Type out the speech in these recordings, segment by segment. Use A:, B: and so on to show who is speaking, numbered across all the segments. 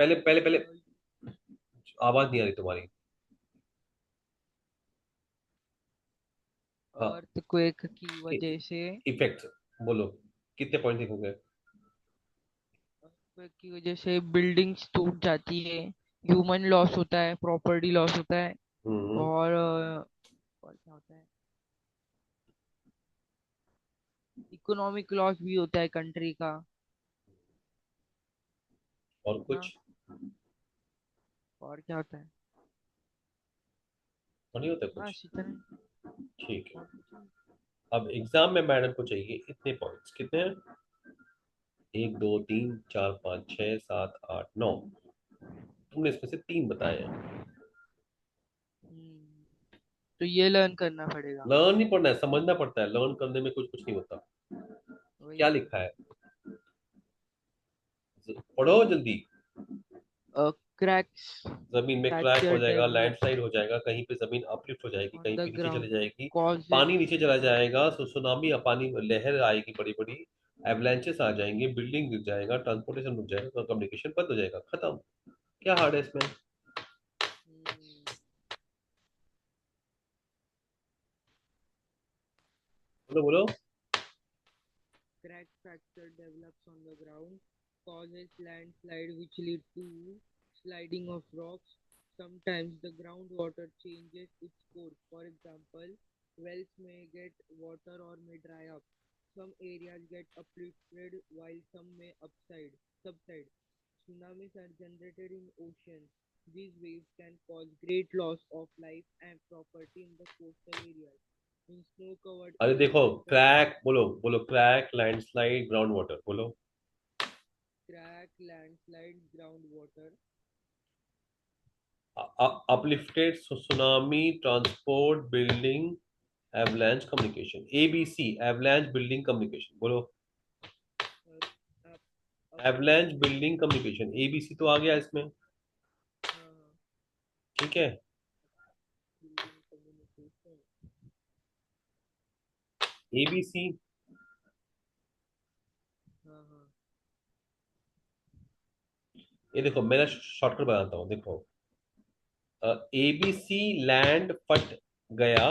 A: पहले पहले पहले आवाज नहीं आ रही तुम्हारी। हाँ।
B: अर्थक्वेक की वजह से
A: इफेक्ट बोलो, कितने पॉइंट लिखोगे?
B: अर्थक्वेक की वजह से बिल्डिंग्स टूट जाती है, ह्यूमन लॉस होता है, प्रॉपर्टी लॉस होता है,
A: हम्म।
B: और क्या होता है, इकोनॉमिक लॉस भी होता है कंट्री का,
A: और
B: है ना।
A: कुछ?
B: और क्या होता है।
A: और नहीं होता कुछ?
B: बस इतना।
A: ठीक है।
B: और कुछ नहीं।
A: अब एग्जाम में मैडम को चाहिए इतने पॉइंट्स, कितने हैं? एक दो तीन चार पाँच छः सात आठ नौ। तुमने इसमें से तीन बताए हैं।
B: हम्म, तो ये लर्न करना पड़ेगा।
A: लर्न नहीं पढ़ना है, समझना पड़ता है, लर्न करने में कुछ कुछ नहीं होता।
B: वही
A: क्या
B: तो।
A: लिखा है? पढ़ो जल्दी।
B: क्रैक्स
A: जमीन में क्रैक हो
B: फ्रैक्चर
A: जाएगा,
B: डेवलप
A: लैंडस्लाइड हो जाएगा, कहीं पे जमीन अपलिफ्ट हो जाएगी,
B: ऑन
A: कहीं
B: द
A: पे नीचे चली
B: ग्राउंड
A: जाएगी,
B: कॉजेज
A: पानी नीचे चला जाएगा, सुनामी या पानी लहर आएगी बड़ी बड़ी, एवलांचेस आ जाएंगे, बिल्डिंग गिर जाएगा, ट्रांसपोर्टेशन रुक जाएगा, कम्युनिकेशन बंद हो जाएगा, खत्म। क्या हार्ड है इसमें? बोलो बोलो।
B: crack fracture develops on the ground, causes landslide which lead to sliding of rocks. Sometimes the groundwater changes its course. For example, wells may get water or may dry up. Some areas get uplifted while some may subside. Tsunamis are generated in oceans. These waves can cause great loss of life and property in the coastal areas. In snow-covered
A: अरे देखो,
B: areas,
A: crack बोलो, बोलो crack, landslide, ground water बोलो।
B: crack, landslides, groundwater,
A: uplifted, tsunami, transport, building, avalanche, communication, ABC, avalanche, building, communication बोलो।
B: up, up,
A: avalanche,
B: uplifted,
A: building, communication, ABC तो आ गया इसमें।
B: uh,
A: ठीक है।
B: building communication,
A: ABC.
B: uh,
A: ये देखो मेरा शॉर्टकट बताता हूँ, देखो। एबीसी, लैंड फट गया,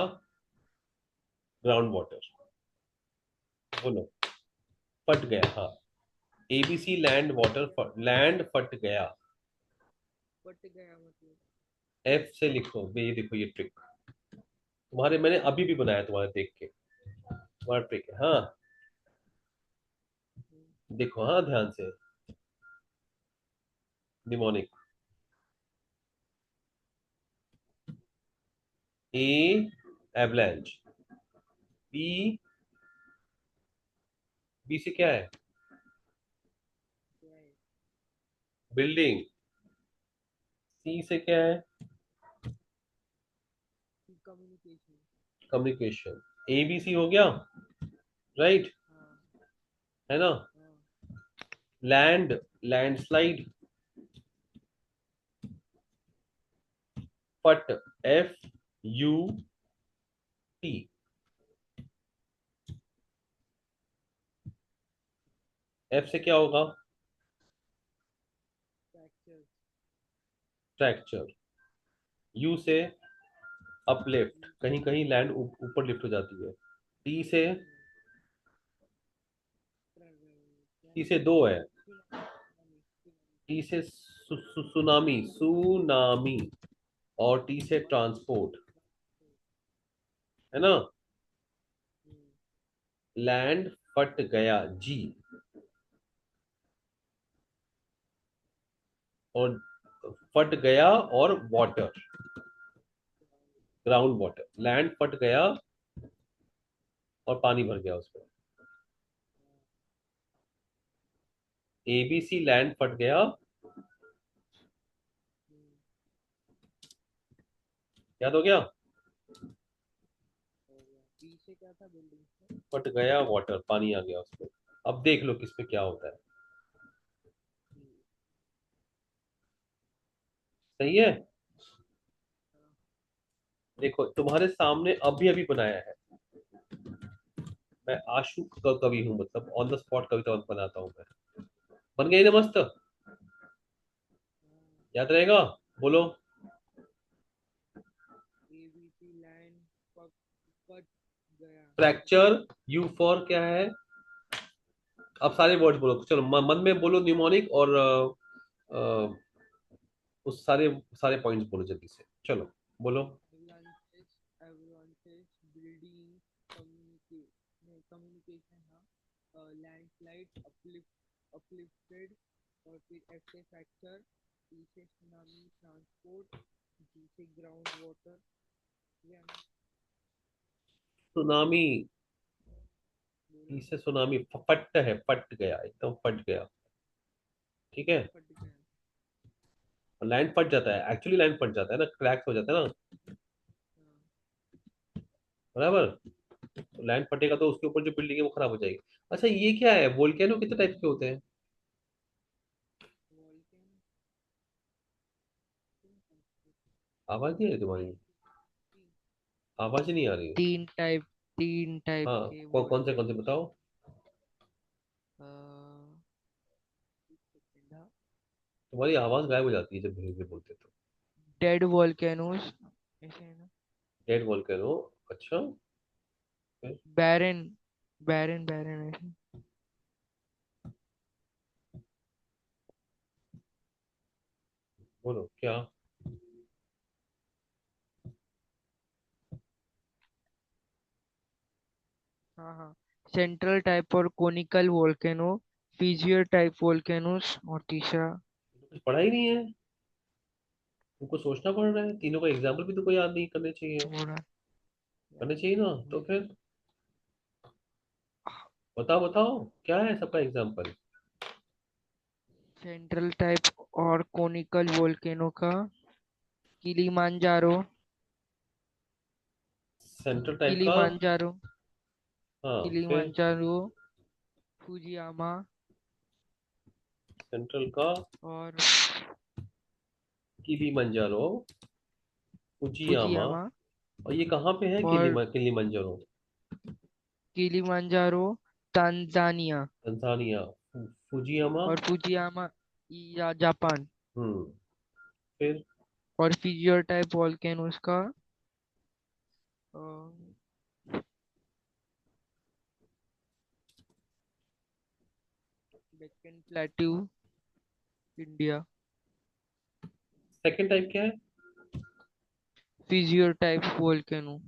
A: ग्राउंड वाटर बोलो। फट गया, हाँ। एबीसी, लैंड
B: पट
A: वाटर,
B: गया,
A: लैंड फट गया।
B: पट गया मतलब,
A: एफ से लिखो, ये देखो ये ट्रिक तुम्हारे, मैंने अभी भी बनाया तुम्हारे देख के, तुम्हारा ट्रिक है हाँ। देखो हाँ ध्यान से। निमोनिक। ए, एवलांच। बी, बी से क्या है?
B: क्या है,
A: बिल्डिंग। सी से क्या है?
B: communication,
A: communication. A B C हो गया, राइट?
B: हाँ,
A: है ना?
B: हाँ,
A: लैंड, लैंडस्लाइड, फट, एफ यू टी। एफ से क्या होगा?
B: fractures,
A: fracture. यू से अपलिफ्ट, कहीं कहीं लैंड ऊपर लिफ्ट हो जाती है। टी से,
B: क्या
A: टी
B: है,
A: से दो है।
B: tsunami,
A: टी से सुनामी, सुनामी। और टी से
B: और
A: ट्रांसपोर्ट, है ना? लैंड फट गया, जी। और फट गया, और वाटर, ग्राउंड वाटर, लैंड फट गया और पानी भर गया उसमें। एबीसी, लैंड फट गया, याद हो गया?
B: पी से क्या था, बिल्डिंग से,
A: फट गया वाटर, पानी आ गया उसमें। अब देख लो किसमें क्या होता है। सही है। देखो तुम्हारे सामने अभी अभी बनाया है। मैं आशु का कवि हूँ, मतलब ऑन द स्पॉट कविता बनाता हूँ मैं। बन गई ना मस्त? याद रहेगा? बोलो।
B: ABC लैंड पक कट गया।
A: फ्रैक्चर। यू फॉर क्या है? अब सारे वर्ड्स बोलो, चलो मन में बोलो न्यूमोनिक और अ, उस सारे सारे पॉइंट्स बोलो जल्दी से, चलो बोलो।
B: एवलांचेस एवलांचेस बिल्डिंग कम्युनिकेशन, हाँ, लैंडस्लाइड अपलिफ्टेड, और फिर F से फ्रैक्चर, T से सुनामी ट्रांसपोर्ट, G से ग्राउंड वाटर। या ना?
A: सुनामी।
B: बोलो।
A: से सुनामी फट है, फट गया, एकदम फट गया। ठीक है।
B: फट गया।
A: लैंड फट जाता है, एक्चुअली लैंड फट जाता है ना, क्रैक्स हो जाता है ना।
B: हाँ।
A: बराबर। तो लैंड फटेगा तो उसके ऊपर जो बिल्डिंग है वो खराब हो जाएगी। अच्छा ये क्या है, वोल्केनो कितने टाइप के होते हैं?
B: वॉल्केनो।
A: आवाज नहीं आ रही तुम्हारी। आवाज ही नहीं आ रही।
B: तीन टाइप तीन टाइप
A: हाँ।
B: के
A: कौन से
B: वॉल्केनोस।
A: बताओ। तुम्हारी आवाज गायब हो जाती है जब धीरे धीरे बोलते हो तो।
B: डेड वॉल्केनोस, ऐसे है ना?
A: Dead volcano. अच्छा। फिर
B: बैरन बैरन बैरन ऐसे।
A: बोलो क्या।
B: हाँ हाँ। सेंट्रल टाइप और कोनिकल वोल्केनो, फिजियर टाइप वोल्केनोस, और तीसरा।
A: कुछ पढ़ा ही नहीं है, तुमको सोचना पड़ रहा है, तीनों का एग्जाम्पल भी तुमको याद नहीं करने चाहिए।
B: थोड़ा
A: करने
B: याद
A: चाहिए ना, तो
B: मुझे।
A: फिर बताओ बताओ, क्या है सबका एग्जाम्पल?
B: सेंट्रल टाइप और कोनिकल वोल्केनो का किलीमांजारो।
A: सेंट्रल टाइप का।
B: किलीमांजारो
A: हाँ फिर।
B: किलीमांजारो फुजियामा,
A: सेंट्रल का।
B: और
A: किलीमंजारो। फुजियामा।
B: फुजियामा,
A: और ये कहाँ पे है
B: और
A: Kilimanjaro?
B: Kilimanjaro Tanzania,
A: Tanzania. Fujiyama.
B: और फुजियामा या जापान।
A: फिर।
B: और फिजियर टाइप वॉल्केनोस का Deccan plateau, India.
A: Second type क्या है?
B: Fissure type volcano.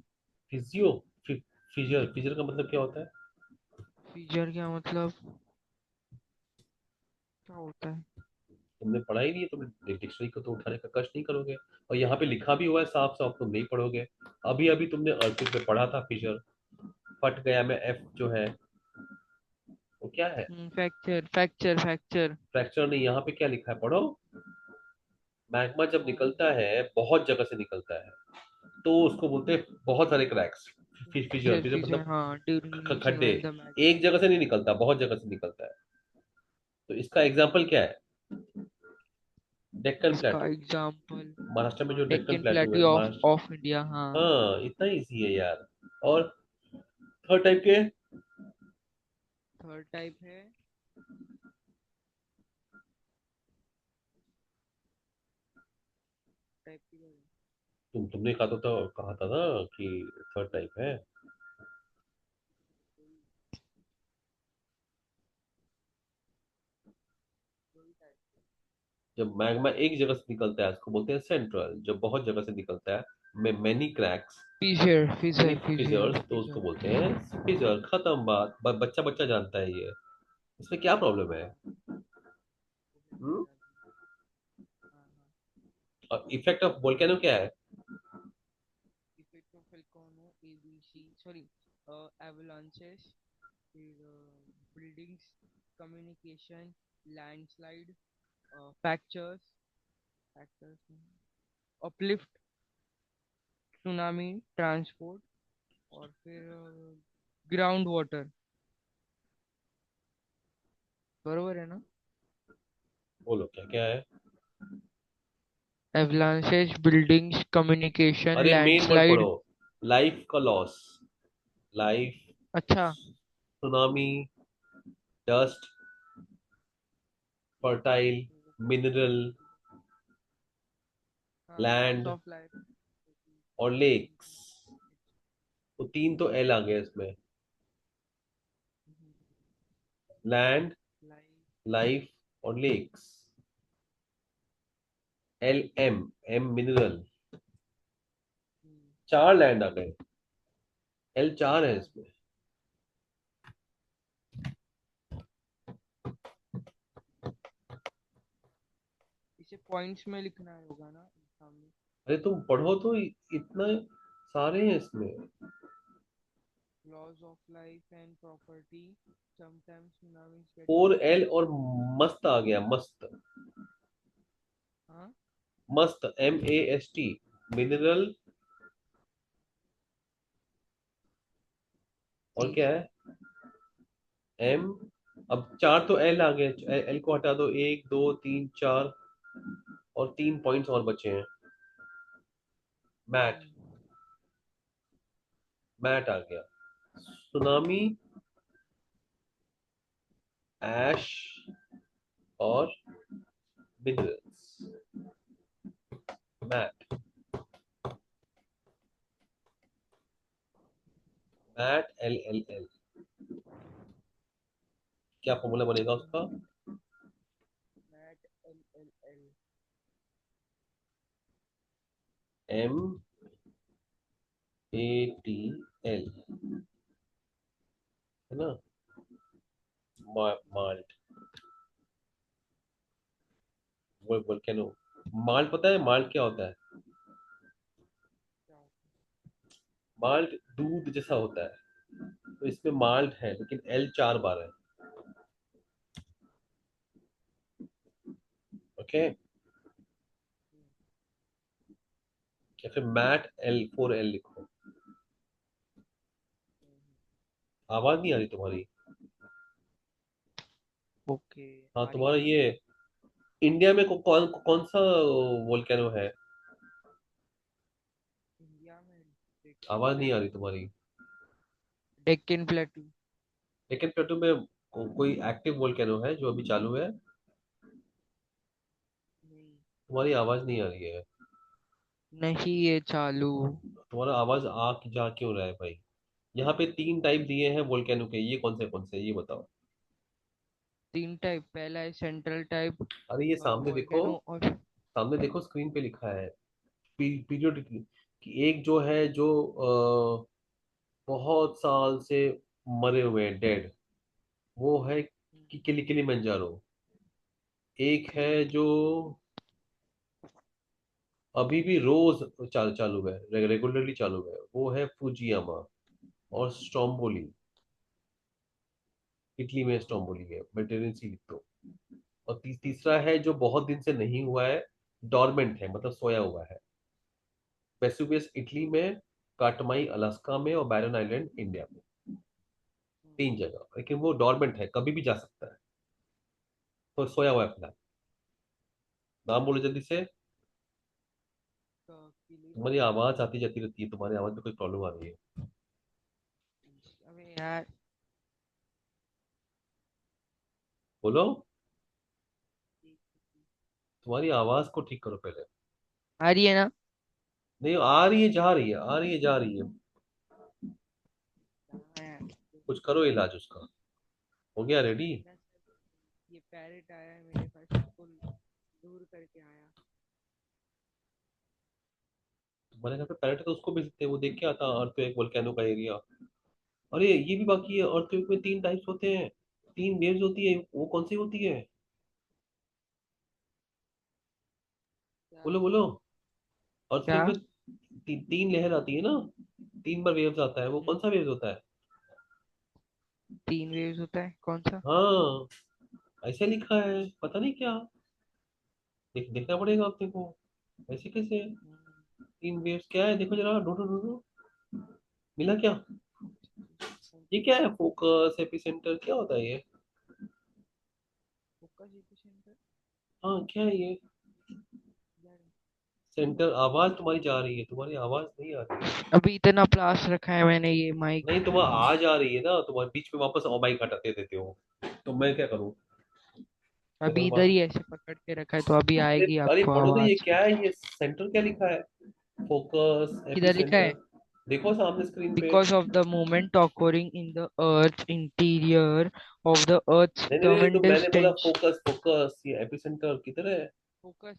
A: Fissure. Fissure, fissure का मतलब क्या होता है?
B: फिजियर क्या मतलब, क्या होता है?
A: तुमने पढ़ा ही नहीं है, तुम डिक्शनरी को तो उठाने का कष्ट नहीं करोगे। और यहाँ पे लिखा भी हुआ है साफ साफ, तुम नहीं पढ़ोगे। अभी अभी तुमने अर्थिक में पढ़ा था फिजर। फट गया में एफ जो है वो क्या है?
B: Fracture fracture fracture.
A: फ्रैक्चर नहीं, यहाँ पे क्या लिखा है पढ़ो। मैग्मा जब निकलता है बहुत जगह से निकलता है, तो उसको बोलते हैं बहुत सारे क्रैक्स। फिजर,
B: फिजर
A: फिजर
B: फिजर,
A: मतलब
B: हाँ, ड्यूरिंग इमिशन
A: खड्डे।
B: When the magma.
A: एक जगह से नहीं निकलता, बहुत जगह से निकलता है। तो इसका एग्जाम्पल क्या है? डेक्कन
B: इसका
A: प्लेटो।
B: एग्जांपल,
A: महाराष्ट्र में
B: हाँ,
A: जो डेक्कन
B: डेक्कन
A: प्लेटो है,
B: plateau of
A: Maharashtra.
B: Of India, हाँ।
A: हाँ इतना इजी है यार। और थर्ड टाइप के।
B: थर्ड टाइप है टाइप की बात है।
A: तुमने कहा था ना कि थर्ड टाइप है।
B: वही टाइप।
A: जब मैग्मा एक जगह से निकलता है उसको बोलते हैं सेंट्रल, जब बहुत जगह से निकलता है में मेनी क्रैक्स,
B: फिजर
A: मेनी
B: फिजर फिजर
A: फिजर्स, तो उसको
B: फिजर।
A: बोलते हैं फिजर। खत्म बात, बच्चा बच्चा जानता है ये। इसमें क्या प्रॉब्लम है? हम्म?
B: हाँ हाँ।
A: और इफेक्ट ऑफ वोल्केनो क्या है?
B: Effect of volcano, ABC, sorry, avalanches, फिर buildings, communication, landslide, fractures fractures uplift, tsunami transport, और फिर ग्राउंड वाटर। बरोबर है ना?
A: बोलो क्या क्या है।
B: एवलांचेस बिल्डिंग्स कम्युनिकेशन
A: अरे मेन वर्ड पढ़ो।
B: लैंडस्लाइड।
A: लाइफ का लॉस। लाइफ।
B: अच्छा।
A: Tsunami. Dust. Fertile. Mineral.
B: Loss
A: land
B: of life,
A: और लेक्स। तो तीन तो एल आ गया इसमें। Land,
B: life.
A: लाइफ और lakes. L M, M mineral. चार लैंड आ गए। एल चार है
B: चार।
A: इसमें।
B: इसे पॉइंट्स में लिखना होगा ना सामने।
A: अरे तुम पढ़ो तो इतना सारे हैं इसमें।
B: Loss of life and property, sometimes tsunamis get
A: four L
B: disturbed.
A: और मस्त आ गया, मस्त।
B: हाँ।
A: मस्त, M A S T. Mineral. और
B: ठीक
A: क्या
B: है।
A: है? एम। अब चार तो एल आ गए, एल को हटा दो, एक दो तीन चार, और तीन पॉइंट्स और बचे हैं। मैट। मैट आ गया। सुनामी, ऐश और minerals. Mat. Mat L L L. क्या फॉर्मूला बनेगा उसका?
B: Mat L L L.
A: M A T L, है ना? माल्ट। वो वोल्केनो। माल्ट, पता है माल्ट क्या होता है?
B: क्या होता
A: माल्ट दूध जैसा होता है। तो इसमें माल्ट है लेकिन एल चार बार है। ओके। या फिर मैट एल फोर एल लिखो। आवाज नहीं आ रही तुम्हारी।
B: ओके।
A: हाँ
B: आ रही
A: तुम्हारा
B: है।
A: ये इंडिया में कौन सा वोल्केनो है?
B: इंडिया में डेक्कन
A: आवाज नहीं आ रही
B: प्लेटू।
A: तुम्हारी।
B: डेक्कन प्लेटू।
A: लेकिन प्लेटो में कोई एक्टिव वोल्केनो है जो अभी चालू है?
B: नहीं।
A: तुम्हारी आवाज नहीं आ रही है।
B: नहीं ये चालू।
A: तुम्हारा आवाज आ जा क्यों रहा है भाई? यहाँ पे तीन टाइप दिए हैं वोल्केनो के, ये कौन से ये बताओ।
B: तीन टाइप, पहला है सेंट्रल टाइप
A: अरे ये सामने देखो।
B: वोल्केनो और।
A: सामने देखो, स्क्रीन पे लिखा है पीरियोडिकली, कि एक जो है जो बहुत साल से मरे हुए हैं, डेड, वो है कि किलिमंजारो। एक
B: ठीक
A: है
B: है।
A: जो अभी भी रोज चालू है, रेगुलरली चालू है, वो है फुजियामा। और स्ट्रोम्बोली, इटली में स्ट्रोम्बोली है, मेडिटेरेनियन सी लिख दो। और तीसरा है जो बहुत दिन से नहीं हुआ है, डॉर्मेंट है, मतलब सोया हुआ है। वेसुवियस इटली में, काटमाई अलास्का में, और बैरन आइलैंड इंडिया में। तीन जगह, लेकिन वो डॉर्मेंट है, कभी भी जा सकता है। तो सोया हुआ है फिलहाल। नाम बोलो जल्दी से। तुम्हारी आवाज आती जाती रहती है, तुम्हारी आवाज में कोई प्रॉब्लम आ रही है।
B: अबे यार।
A: बोलो। तुम्हारी आवाज को ठीक करो पहले।
B: आ रही है ना?
A: नहीं आ रही है, जा रही है, आ रही है, जा रही है।
B: कहाँ है यार?
A: कुछ करो इलाज उसका। हो गया रेडी?
B: ना सर, ये पैरेट आया है मेरे पास, इसको दूर करके आया।
A: तुम्हारे घर पे पैरेट है तो उसको भेज सकते हैं, वो देख के आता अर्थक्वेक वोल्केनो का एरिया। अरे ये भी बाकी है, अर्थक्वेक में तीन टाइप्स होते हैं, तीन वेव्स होती है, वो कौन सी होती है?
B: क्या?
A: बोलो बोलो।
B: क्या?
A: अर्थक्वेक में तीन लहर आती है ना, तीन बार वेव्स आता है, वो
B: हम्म,
A: कौन सा वेव्स होता है?
B: तीन वेव्स होता है, कौन सा?
A: हाँ, ऐसे लिखा है, पता नहीं क्या। देखना पड़ेगा अपने को। ऐसे कैसे? तीन वेव्स क्या है, देखो जरा, ढूंढो ढूंढो। मिला क्या? ये क्या है, फोकस एपिसेंटर क्या होता है ये?
B: Focus epicentre.
A: हाँ क्या है ये? सेंटर। आवाज तुम्हारी जा रही है, तुम्हारी आवाज नहीं आ रही है।
B: अभी इतना प्लास रखा है मैंने ये माइक।
A: नहीं, तुम्हारा आ जा रही है ना, तुम्हारे बीच में वापस माइक हटाते देते हो, तो मैं क्या करूँ?
B: अभी इधर
A: वन।
B: ही ऐसे पकड़ के रखा है तो अभी
A: अरे
B: आएगी
A: अरे
B: आपको
A: पढ़ो तो, ये
B: आवाज।
A: क्या है, ये सेंटर क्या लिखा है? फोकस,
B: किधर लिखा
A: एपिसेंटर।
B: है?
A: देखो सामने स्क्रीन पे।
B: Because of the movement occurring in the Earth's interior of the Earth's
A: नहीं, तो
B: tremendous
A: मैंने बोला
B: tension.
A: फोकस फोकस, ये एपिसेंटर किधर है?
B: Focus.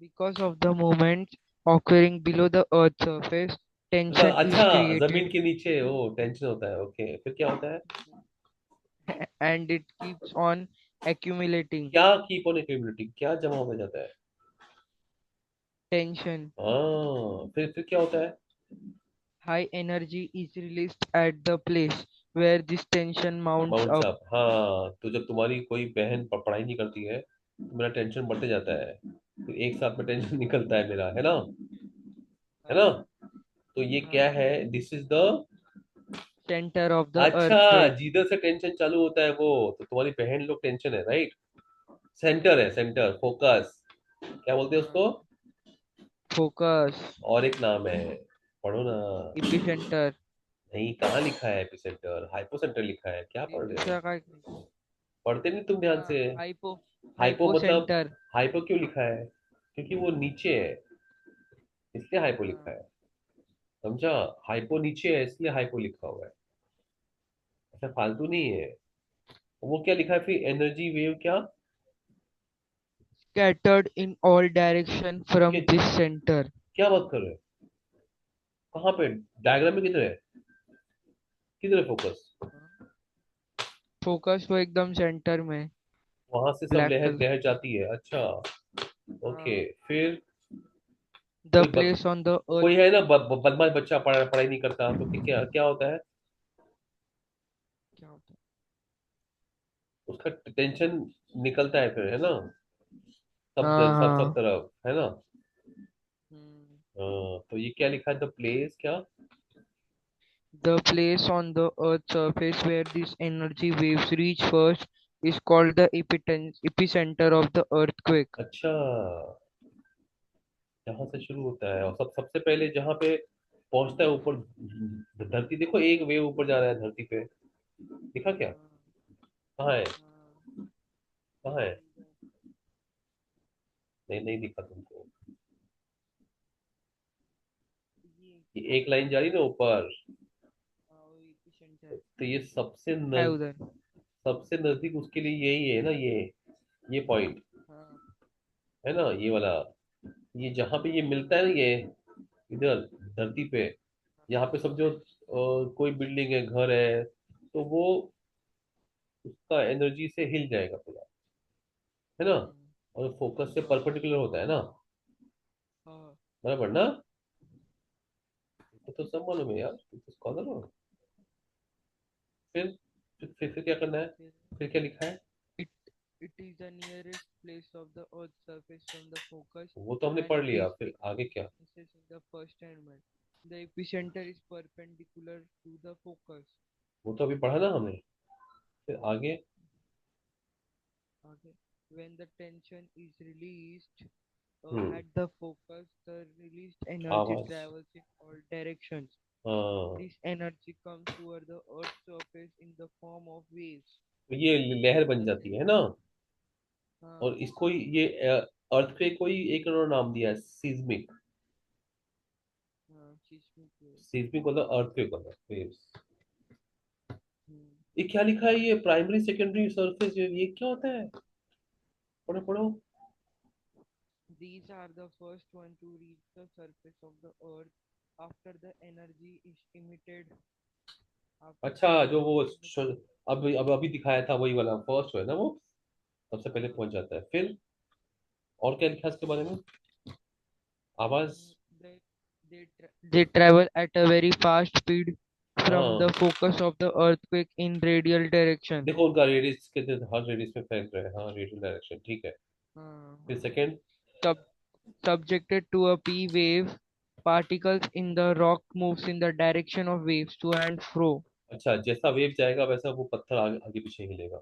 B: Because of the movement occurring below the Earth's surface,
A: अच्छा
B: tension is
A: अच्छा, जमीन
B: created
A: के नीचे वो टेंशन होता है, ओके, फिर क्या होता है?
B: and it keeps on accumulating.
A: क्या कीप ऑन एक्टिविटी, क्या जमा हो जाता है?
B: Tension.
A: हाँ, फिर क्या होता है?
B: High energy is released at the place where this tension mounts
A: bounce
B: up.
A: Up, हाँ, तो जब तुम्हारी कोई बहन पढ़ाई नहीं करती है तो मेरा टेंशन बढ़ते जाता है, फिर एक साथ में टेंशन निकलता है मेरा, है ना? है ना?
B: हाँ,
A: तो ये क्या
B: हाँ.
A: है? This is the,
B: Center of the
A: अच्छा,
B: earthquake.
A: जिधर से टेंशन चालू होता है वो, तो तुम्हारी बहन लोग टेंशन है, राइट? सेंटर है, सेंटर, फोकस, क्या बोलते हैं उसको?
B: हाँ. Focus.
A: और एक नाम है, पढ़ो ना।
B: Epicenter.
A: नहीं, कहाँ लिखा है एपिसेंटर? हाइपोसेंटर लिखा है, क्या
B: ये
A: पढ़ रहे हो?
B: दूसरा का
A: पढ़ते नहीं तुम ध्यान
B: दूसरा
A: से?
B: हाइपो
A: हाइपो
B: हाइपो
A: मतलब,
B: सेंटर.
A: हाइपो क्यों लिखा है? क्योंकि वो नीचे है, इसलिए हाइपो लिखा
B: हाँ.
A: है, समझा? हाइपो नीचे है इसलिए हाइपो लिखा हुआ है, ऐसा फालतू नहीं है। वो क्या लिखा है फिर, एनर्जी वेव क्या?
B: Scattered in all direction
A: क्या,
B: from this center.
A: क्या बात कर रहे हो? कहाँ पे? डायग्राम में किधर है? किधर है फोकस?
B: फोकस वो एकदम सेंटर में.
A: वहां से सब
B: ब्लैक
A: लहर
B: कलर.
A: लहर जाती है, अच्छा। ओके,
B: हाँ.
A: फिर
B: The
A: कोई
B: place on the earth.
A: कोई है ना, बदमाश बच्चा पढ़ाई नहीं करता, तो फिर क्या क्या होता है?
B: क्या होता है?
A: उसका टेंशन निकलता है फिर, है ना? सब
B: हाँ,
A: सब
B: हाँ.
A: तरफ, है ना?
B: हम्म.
A: हाँ, तो ये क्या लिखा है, द प्लेस क्या?
B: The place on the earth's surface where these energy waves reach first is called the epicenter of the earthquake.
A: अच्छा, जहां से शुरू होता है और सबसे पहले जहां पे पहुंचता है ऊपर, धरती, देखो एक वेव ऊपर जा रहा है धरती पे, दिखा क्या?
B: हाँ,
A: कहाँ है?
B: हाँ.
A: कहाँ है?
B: इधर इधर.
A: नहीं, नहीं दिखा तुमको?
B: ये
A: ये एक लाइन जा रही ना ऊपर,
B: वो एपिसेंटर
A: तो ये
B: है उधर.
A: सबसे नजदीक उसके लिए यही है ना, ये पॉइंट,
B: हाँ,
A: है ना, ये वाला, ये जहाँ पे ये मिलता है ना, ये इधर धरती पे, यहाँ पे समझो कोई बिल्डिंग है, घर है, तो वो उसका एनर्जी से हिल जाएगा पूरा, है ना?
B: हम्म,
A: और फोकस से
B: हाँ,
A: परपेंडिकुलर होता है ना,
B: हाँ.
A: बराबर ना? तो सब मालूम है यार, तुम तो स्कॉलर हो। फिर फिर क्या करना है?
B: फिर
A: फिर क्या लिखा है?
B: it it is the nearest place of the earth's surface from the focus
A: वो तो हमने
B: and
A: पढ़ लिया,
B: is
A: फिर आगे क्या?
B: this is the first element. The epicenter is perpendicular to the focus.
A: वो तो अभी पढ़ा ना हमने, फिर आगे?
B: Okay. When the tension is released
A: hmm,
B: at the focus, the released energy
A: आवाज,
B: travels in all directions.
A: हाँ,
B: This energy comes toward the Earth's surface in the form of waves.
A: तो ये लहर बन
B: The
A: जाती है ना?
B: हाँ,
A: और इसको ये अर्थक्वेक को ही एक और नाम दिया है, सीस्मिक।
B: हाँ, seismic wave.
A: सीस्मिक मतलब अर्थक्वेक मतलब वेव्स।
B: हम्म.
A: ये क्या लिखा है, ये प्राइमरी सेकेंडरी सरफेस वेव, ये क्या होता है? पढ़ो पढ़ो।
B: These are the first one to reach the surface of the Earth after the energy is emitted. After
A: अच्छा,
B: the
A: जो
B: energy
A: वो
B: is emitted.
A: अब अभी दिखाया था वही वाला फर्स्ट है ना वो, सबसे पहले
B: हाँ.
A: पहुंच जाता है, फिर और क्या लिखा है इसके बारे में? आवाज,
B: Mm, they travel at a very fast speed from the
A: हाँ,
B: focus of the earthquake in radial direction.
A: देखो उनका रेडियस के हर रेडियस में फैल रहा है, हाँ, रेडियल डायरेक्शन, ठीक है।
B: Uh,
A: फिर second,
B: sub- Subjected to a P wave, particles in the rock moves in the direction of waves to and fro.
A: अच्छा, जैसा वेव जाएगा वैसा वो पत्थर आगे आगे पीछे हिलेगा,